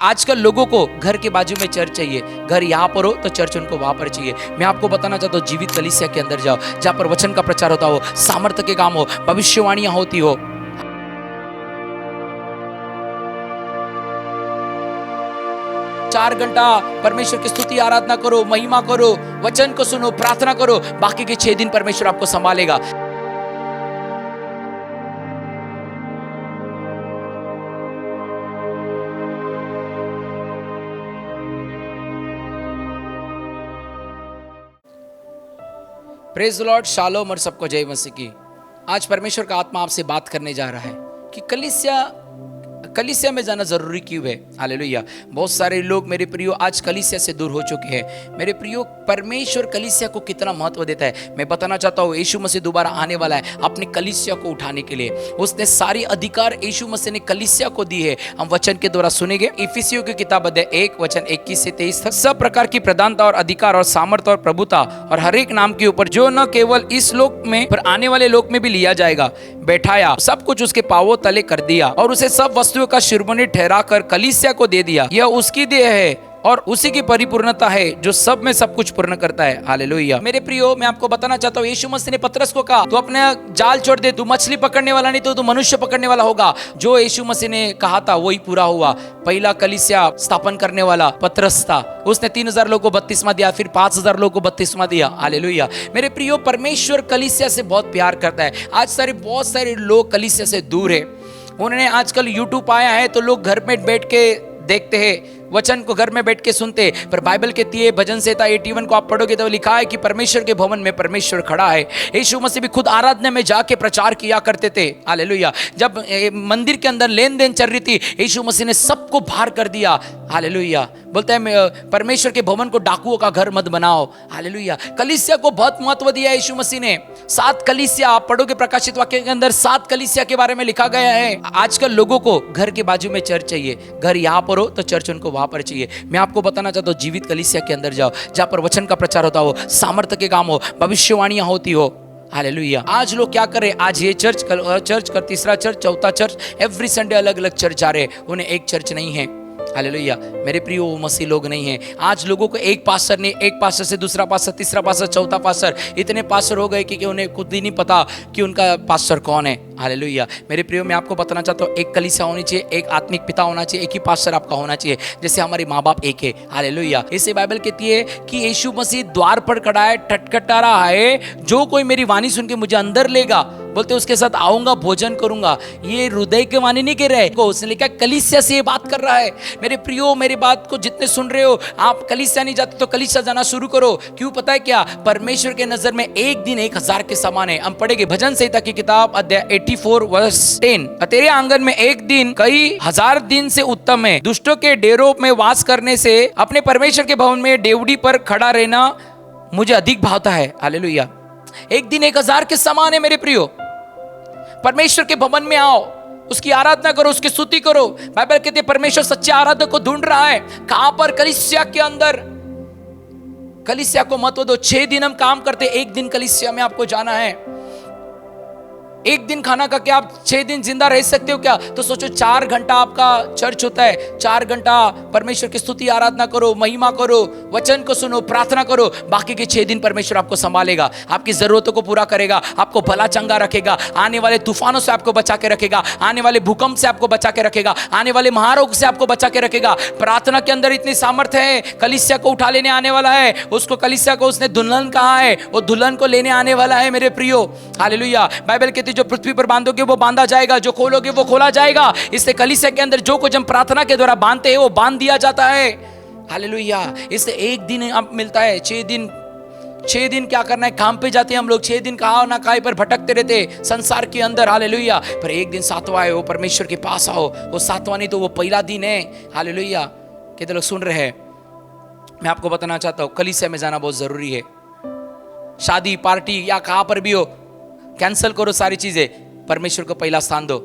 आजकल लोगों को घर के बाजू में चर्च चाहिए, घर यहाँ पर हो तो चर्च उनको वहां पर चाहिए। मैं आपको बताना चाहता हूँ, जीवित कलीसिया के अंदर जाओ, जहाँ पर वचन का प्रचार होता हो, सामर्थ्य के काम हो, भविष्यवाणियां होती हो। चार घंटा परमेश्वर की स्तुति आराधना करो, महिमा करो, वचन को सुनो, प्रार्थना करो, बाकी के 6 दिन परमेश्वर आपको संभालेगा। प्रेज द लॉर्ड, शालोम और सबको जय मसीह की। आज परमेश्वर का आत्मा आपसे बात करने जा रहा है कि कलीसिया में जाना जरूरी क्यों है। हालेलुया। बहुत सारे लोग मेरे प्रियो आज कलीसिया से दूर हो चुके हैं। मेरे प्रियो, परमेश्वर कलीसिया को कितना महत्व देता है मैं बताना चाहता हूँ। यीशु मसीह दोबारा आने वाला है अपनी कलीसिया को उठाने के लिए। उसने सारी अधिकार यीशु मसीह ने कलीसिया को दी है। हम वचन के द्वारा सुनेंगे। इफिसियों की किताब अध्याय 1 वचन 21 से 23 तक। सब प्रकार की प्रधानता और अधिकार और सामर्थ और प्रभुता और हर एक नाम के ऊपर, जो न केवल इस लोक में पर आने वाले लोक में भी लिया जाएगा, बैठाया, सब कुछ उसके पांवों तले कर दिया और उसे सब वस्तुओं का शिरोमणि ठहरा कर कलीसिया को दे दिया। यह उसकी देह है और उसी की परिपूर्णता है, जो सब में सब कुछ पूर्ण करता है। हालेलुया। मेरे प्रियो, मैं आपको बताना चाहता हूँ, यीशु मसीह ने पतरस को कहा, तू अपने जाल छोड़ दे, तू मछली पकड़ने वाला नहीं तो तू मनुष्य पकड़ने वाला होगा। जो यीशु मसीह ने कहा था वही पूरा हुआ। पहला कलीसिया स्थापन करने वाला पतरस था। उसने 3000 लोगों को बपतिस्मा दिया, फिर 5000 लोगों को बपतिस्मा दिया। हालेलुया। मेरे प्रियो, परमेश्वर कलीसिया से बहुत प्यार करता है। आज बहुत सारे लोग कलीसिया से दूर है। उन्होंने आजकल यूट्यूब आया है तो लोग घर में बैठ के देखते हैं, वचन को घर में बैठ के सुनते। पर बाइबल कहती है, भजन संहिता 81 को आप पढ़ोगे तो लिखा है कि परमेश्वर के भवन में परमेश्वर खड़ा है। यीशु मसीह भी खुद आराधना में जाके प्रचार किया करते थे। हालेलुया। जब मंदिर के अंदर लेन देन चल रही थी, यीशु मसीह ने सबको बाहर कर दिया। हालेलुया। बोलते हैं परमेश्वर के भवन को डाकुओं का घर मत बनाओ। हालेलुया। कलीसिया को बहुत महत्व दिया यीशु मसीह ने। 7 कलीसिया आप पढ़ोगे प्रकाशित वाक्य के अंदर, 7 कलीसिया के बारे में लिखा गया है। आजकल लोगों को घर के बाजू में चर्च चाहिए, घर यहाँ पर हो तो चर्च उनको वहां पर चाहिए। मैं आपको बताना चाहता हूँ, जीवित कलीसिया के अंदर जाओ, जहाँ पर वचन का प्रचार होता हो, सामर्थ्य के काम हो, भविष्यवाणियां होती हो। हालेलुया। आज लोग क्या कर रहे हैं? आज ये चर्च कल तीसरा चर्च, चौथा चर्च, एवरी संडे अलग अलग चर्च जा रहे हैं। उन्हें एक चर्च नहीं है। हालेलुया। मेरे प्रियो, वो मसीह लोग नहीं हैं। आज लोगों को एक पास्टर नहीं, एक पास्टर से दूसरा पास्टर, तीसरा पास्टर, चौथा पास्टर, इतने पास्टर हो गए कि उन्हें खुद ही नहीं पता कि उनका पास्टर कौन है। हालेलुया। मेरे प्रियो, मैं आपको बताना चाहता हूँ, एक कलीसिया होनी चाहिए, एक आत्मिक पिता होना चाहिए, एक ही पास्टर आपका होना चाहिए, जैसे हमारे माँ बाप एक है। हालेलुया। इसे बाइबल कहती है कि यीशु मसीह द्वार पर खड़ा है, ठटखटा रहा है, जो कोई मेरी वाणी सुन के मुझे अंदर लेगा, बोलते उसके साथ आऊंगा, भोजन करूंगा। ये हृदय के वाणी नहीं कह रहे, उसने लिखा कलीसिया से ये बात कर रहा है। मेरे प्रियो, मेरी बात को जितने सुन रहे हो, आप कलीसिया नहीं जाते तो कलीसिया जाना शुरू करो। क्यों पता है क्या? परमेश्वर के नजर में एक दिन 1000 के समान है। हम पढ़ेंगे भजन संहिता की किताब अध्याय 84 वर्स 10। तेरे आंगन में एक दिन कई 1000 दिन से उत्तम है। दुष्टों के डेरों में वास करने से अपने परमेश्वर के भवन में डेवड़ी पर खड़ा रहना मुझे अधिक भावता है। हालेलुया। एक दिन 1000 के समान है। मेरे प्रियो, परमेश्वर के भवन में आओ, उसकी आराधना करो, उसकी स्तुति करो। बाइबल कहते हैं परमेश्वर सच्चे आराधक को ढूंढ रहा है। कहां पर? कलीसिया के अंदर। कलीसिया को महत्व दो। 6 दिन हम काम करते, एक दिन कलीसिया में आपको जाना है। एक दिन खाना खा के आप 6 दिन जिंदा रह सकते हो क्या? तो सोचो, 4 घंटा आपका चर्च होता है, 4 घंटा परमेश्वर की स्तुति आराधना करो, महिमा करो, वचन को सुनो, प्रार्थना करो। बाकी के 6 दिन परमेश्वर आपको संभालेगा, आपकी जरूरतों को पूरा करेगा, आपको भला चंगा रखेगा, आने वाले तूफानों से आपको बचा के रखेगा, आने वाले भूकंप से आपको बचा के रखेगा, आने वाले महारोग से आपको बचा के रखेगा। प्रार्थना के अंदर इतनी सामर्थ्य है। कलीसिया को उठा लेने आने वाला है। उसको कलीसिया को उसने दुल्हन कहा है, वो दुल्हन को लेने आने वाला है। मेरे प्रियो, हालेलुया। बाइबल कहती, जो पृथ्वी पर बांधोगे वो बांधा जाएगा, जो खोलोगे वो खोला जाएगा। इससे कलीसिया के अंदर जो कुछ हम प्रार्थना के द्वारा बांधते हैं वो बांध दिया जाता है। हालेलुया। इससे एक दिन अब मिलता है। 6 दिन क्या करना है? काम पे जाते हैं हम लोग। 6 दिन कहा ना कहीं पर भटकते रहते संसार के अंदर। हालेलुया। पर एक दिन 7वां है, वो परमेश्वर के पास आओ। वो 7वां नहीं तो वो पहला दिन है। हालेलुया। कितने लोग सुन रहे हैं? मैं आपको बताना चाहता हूँ, कलीसिया में जाना बहुत जरूरी है। शादी पार्टी या कहां पर भी हो, कैंसल करो सारी चीजें, परमेश्वर को पहला स्थान दो।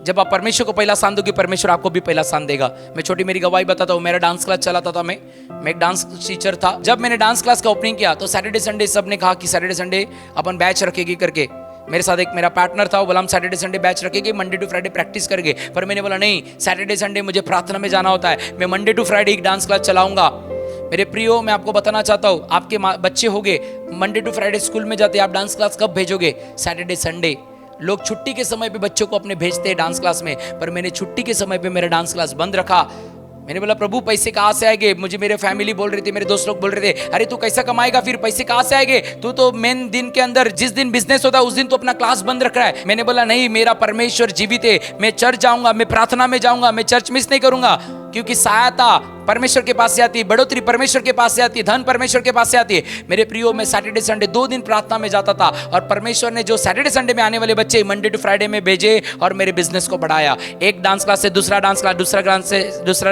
जब आप परमेश्वर को पहला स्थान दोगे, परमेश्वर आपको भी पहला स्थान देगा। मैं छोटी मेरी गवाही बताता हूँ। मेरा डांस क्लास चलाता था। मैं एक डांस टीचर था। जब मैंने डांस क्लास का ओपनिंग किया तो सैटरडे संडे सब ने कहा कि सैटरडे संडे अपन बैच रखेगी करके। मेरे साथ एक मेरा पार्टनर था, वो बोला हम सैटरडे संडे बैच रखेंगे, मंडे टू फ्राइडे प्रैक्टिस करेंगे। पर मैंने बोला नहीं, सैटरडे संडे मुझे प्रार्थना में जाना होता है, मैं मंडे टू फ्राइडे एक डांस क्लास चलाऊंगा। मेरे प्रियो, मैं आपको बताना चाहता हूँ, आपके बच्चे होंगे मंडे टू फ्राइडे स्कूल में जाते, आप डांस क्लास कब भेजोगे? Saturday Sunday. लोग छुट्टी के समय पे बच्चों को अपने भेजते हैं डांस क्लास में, पर मैंने छुट्टी के समय पे मेरा डांस क्लास बंद रखा। मैंने बोला प्रभु पैसे कहाँ से आएंगे? मुझे मेरे फैमिली बोल रही थी, मेरे दोस्त लोग बोल रहे थे, अरे तू कैसा कमाएगा, फिर पैसे कहाँ से आएंगे? तू तो मेन दिन के अंदर जिस दिन बिजनेस होता है उस दिन तो अपना क्लास बंद रख रहा है। मैंने बोला नहीं, मेरा परमेश्वर जीवित है, मैं चर्च जाऊंगा, मैं प्रार्थना में जाऊंगा, मैं चर्च मिस नहीं करूंगा, क्योंकि सहायता परमेश्वर के पास से आती है, बढ़ोतरी परमेश्वर के पास से आती है, धन परमेश्वर के पास से आती है। मेरे प्रियो, मैं सैटरडे संडे 2 दिन प्रार्थना में जाता था, और परमेश्वर ने जो सैटरडे संडे में आने वाले बच्चे मंडे टू फ्राइडे में भेजे और मेरे बिजनेस को बढ़ाया। एक डांस क्लास से दूसरा डांस क्लास, दूसरा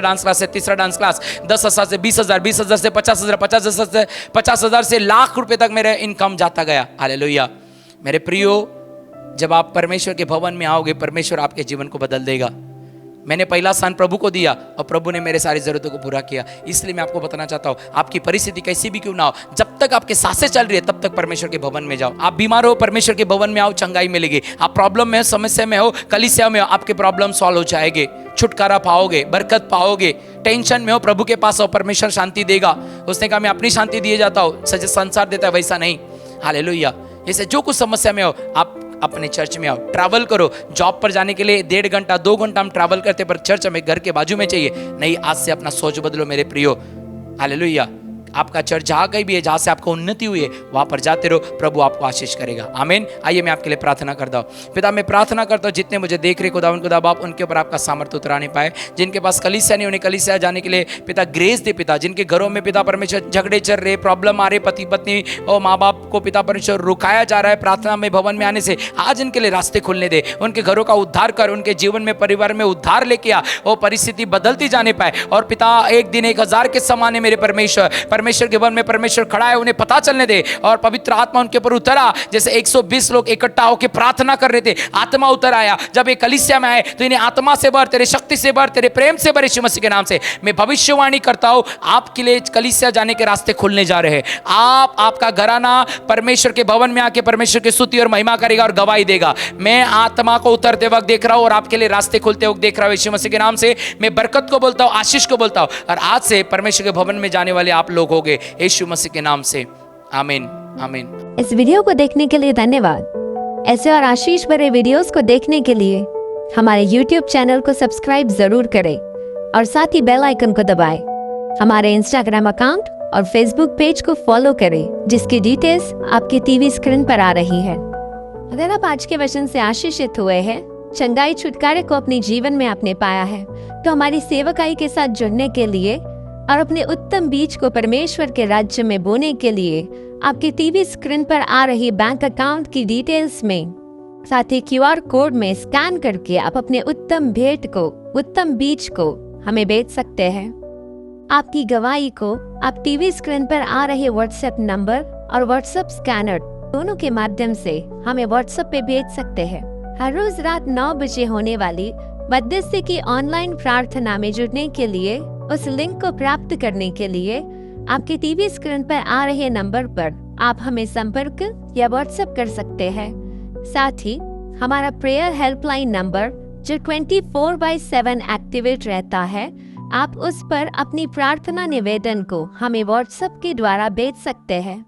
डांस क्लास से तीसरा डांस क्लास, 10,000 से 20,000, 20,000 से 50,000, 50,000 से 50,000 से लाख रुपए तक मेरा इनकम जाता गया। हालेलुया। मेरे प्रियो, जब आप परमेश्वर के भवन में आओगे, परमेश्वर आपके जीवन को बदल देगा। मैंने पहला स्थान प्रभु को दिया और प्रभु ने मेरे सारी जरूरतों को पूरा किया। इसलिए मैं आपको बताना चाहता हूँ, आपकी परिस्थिति कैसी भी क्यों ना हो, जब तक आपके सांसें चल रही है तब तक परमेश्वर के भवन में जाओ। आप बीमार हो, परमेश्वर के भवन में आओ, चंगाई मिलेगी। आप प्रॉब्लम में हो, समस्या में हो, कलीसिया में हो, आपके प्रॉब्लम सॉल्व हो जाएंगे, छुटकारा पाओगे, बरकत पाओगे। टेंशन में हो, प्रभु के पास आओ, परमेश्वर शांति देगा। उसने कहा मैं अपनी शांति दिए जाता हूँ, सच संसार देता है वैसा नहीं। हालेलुया। जैसे जो कुछ समस्या में हो, आप अपने चर्च में आओ, ट्रैवल करो। जॉब पर जाने के लिए 1.5 घंटा 2 घंटा हम ट्रैवल करते, पर चर्च हमें घर के बाजू में चाहिए। नहीं, आज से अपना सोच बदलो मेरे प्रियो। हालेलुया। आपका चर्च जहाँ कहीं भी है, जहाँ से आपको उन्नति हुई है, वहाँ पर जाते रहो, प्रभु आपको आशीष करेगा। आमीन। आइए मैं आपके लिए प्रार्थना करता हूँ। पिता, मैं प्रार्थना करता हूँ, जितने मुझे देख रहे खुदा बाप, उनके ऊपर आपका सामर्थ्य उतराने पाए। जिनके पास कलीसिया नहीं, उन्हें कलीसिया जाने के लिए पिता ग्रेस दे। पिता, जिनके घरों में पिता परमेश्वर झगड़े चल रहे, प्रॉब्लम आ रहे, पति पत्नी और माँ बाप को पिता परमेश्वर रुकाया जा रहा है प्रार्थना में भवन में आने से, आज इनके लिए रास्ते खुलने दे। उनके घरों का उद्धार कर, उनके जीवन में परिवार में उद्धार लेके आ, वो परिस्थिति बदलती जाने पाए। और पिता, एक दिन 1000 के समान है मेरे परमेश्वर के भवन में परमेश्वर खड़ा है, उन्हें पता चलने दे। और पवित्र आत्मा उनके ऊपर उतरा, जैसे 120 लोग इकट्ठा होकर प्रार्थना कर रहे थे, आत्मा उतर आया। जब ये कलीसिया में आए तो इन्हें आत्मा से भर, तेरे शक्ति से भर, तेरे प्रेम से भर। यीशु मसीह के नाम से मैं भविष्यवाणी करता हूं, आपके लिए कलीसिया जाने के रास्ते खुलने जा रहे हैं। आपका घराना परमेश्वर के भवन में आके परमेश्वर की स्तुति और महिमा करेगा और गवाही देगा। मैं आत्मा को उतरते वक्त देख रहा हूं और आपके लिए रास्ते खुलते वक्त देख रहा हूं। यीशु मसीह के नाम से मैं बरकत को बोलता हूं, आशीष को बोलता हूं, और आज से परमेश्वर के भवन में जाने वाले आप लोग होंगे, यीशु मसीह के नाम से। आमीन, आमीन। इस वीडियो को देखने के लिए धन्यवाद। ऐसे और आशीष भरे वीडियोस को देखने के लिए हमारे YouTube चैनल को सब्सक्राइब जरूर करें और साथ ही बेल आइकन को दबाएं। हमारे Instagram अकाउंट और Facebook पेज को फॉलो करें, जिसकी डिटेल्स आपके टीवी स्क्रीन पर आ रही है। अगर आप आज के वचन से आशीषित हुए हैं, चंगाई छुटकारे को अपने जीवन में आपने पाया है, तो हमारी सेवकाई के साथ जुड़ने के लिए और अपने उत्तम बीज को परमेश्वर के राज्य में बोने के लिए आपके टीवी स्क्रीन पर आ रही बैंक अकाउंट की डिटेल्स में, साथ ही QR कोड में स्कैन करके आप अपने उत्तम भेंट को, उत्तम बीज को हमें बेच सकते हैं। आपकी गवाही को आप टीवी स्क्रीन पर आ रहे व्हाट्सएप नंबर और व्हाट्सएप स्कैनर दोनों के माध्यम से हमें व्हाट्सएप पे भेज सकते हैं। हर रोज रात 9 बजे होने वाली मध्यस्थी की ऑनलाइन प्रार्थना में जुड़ने के लिए, उस लिंक को प्राप्त करने के लिए आपके टीवी स्क्रीन पर आ रहे नंबर पर आप हमें संपर्क या व्हाट्सएप कर सकते हैं। साथ ही हमारा प्रेयर हेल्पलाइन नंबर जो 24/7 एक्टिवेट रहता है, आप उस पर अपनी प्रार्थना निवेदन को हमें व्हाट्सएप के द्वारा भेज सकते हैं।